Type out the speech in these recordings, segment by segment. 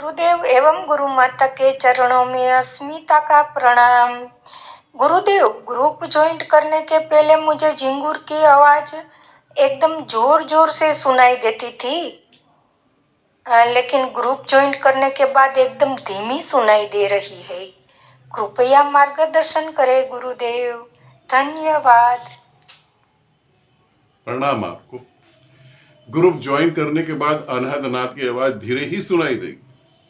गुरुदेव एवं गुरु माता के चरणों में अस्मिता का प्रणाम। गुरुदेव, ग्रुप ज्वाइन करने के पहले मुझे झिंगुर की आवाज एकदम जोर जोर से सुनाई देती थी, लेकिन ग्रुप ज्वाइन करने के बाद एकदम धीमी सुनाई दे रही है। कृपया मार्गदर्शन करें गुरुदेव, धन्यवाद। प्रणाम आपको। ग्रुप ज्वाइन करने के बाद अनहद नाद की आवाज धीरे ही सुनाई देगी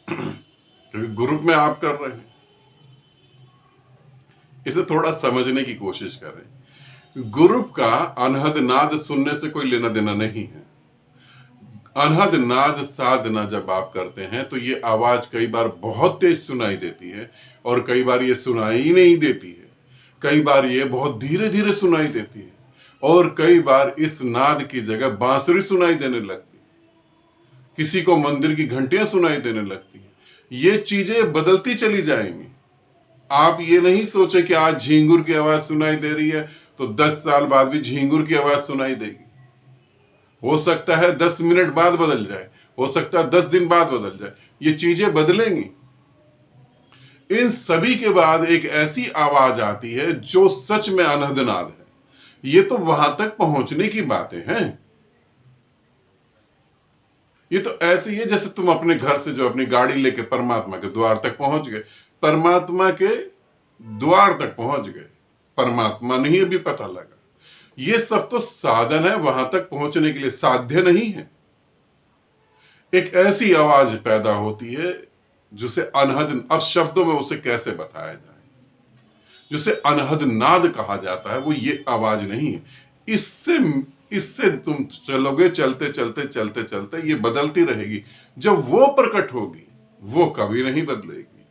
क्योंकि ग्रुप में आप कर रहे हैं। इसे थोड़ा समझने की कोशिश करें। ग्रुप का अनहद नाद सुनने से कोई लेना देना नहीं है। अनहद नाद साधना जब आप करते हैं तो ये आवाज कई बार बहुत तेज सुनाई देती है और कई बार ये सुनाई ही नहीं देती है। कई बार ये बहुत धीरे धीरे सुनाई देती है और कई बार इस नाद की जगह बांसुरी सुनाई देने लगती है। किसी को मंदिर की घंटियां सुनाई देने लगती है। ये चीजें बदलती चली जाएंगी। आप ये नहीं सोचे कि आज झींगुर की आवाज सुनाई दे रही है तो 10 साल बाद भी झींगुर की आवाज सुनाई देगी। हो सकता है 10 मिनट बाद बदल जाए, हो सकता है 10 दिन बाद बदल जाए। ये चीजें बदलेंगी। इन सभी के बाद एक ऐसी आवाज आती है जो सच में अनहद नाद है। ये तो वहां तक पहुंचने की बातें हैं। ये तो ऐसे ही है जैसे तुम अपने घर से जो अपनी गाड़ी लेके परमात्मा के द्वार तक पहुंच गए। परमात्मा के द्वार तक पहुंच गए, परमात्मा नहीं अभी पता लगा। ये सब तो साधन है वहां तक पहुंचने के लिए, साध्य नहीं है। एक ऐसी आवाज पैदा होती है जिसे अनहद, अब शब्दों में उसे कैसे बताया जाए, जिसे अनहद नाद कहा जाता है, वो ये आवाज नहीं है। इससे इससे तुम चलोगे, चलते चलते चलते चलते ये बदलती रहेगी। जब वो प्रकट होगी वो कभी नहीं बदलेगी।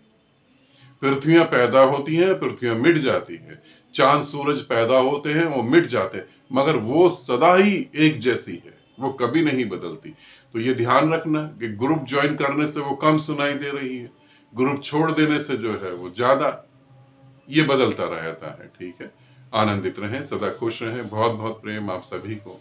पृथ्वियां पैदा होती हैं, पृथ्वियां मिट जाती है। चांद सूरज पैदा होते हैं, वो मिट जाते हैं, मगर वो सदा ही एक जैसी है, वो कभी नहीं बदलती। तो ये ध्यान रखना कि ग्रुप ज्वाइन करने से वो कम सुनाई दे रही है, ग्रुप छोड़ देने से जो है वो ज्यादा। ये बदलता रहता है। ठीक है, आनंदित रहें, सदा खुश रहें। बहुत बहुत प्रेम आप सभी को।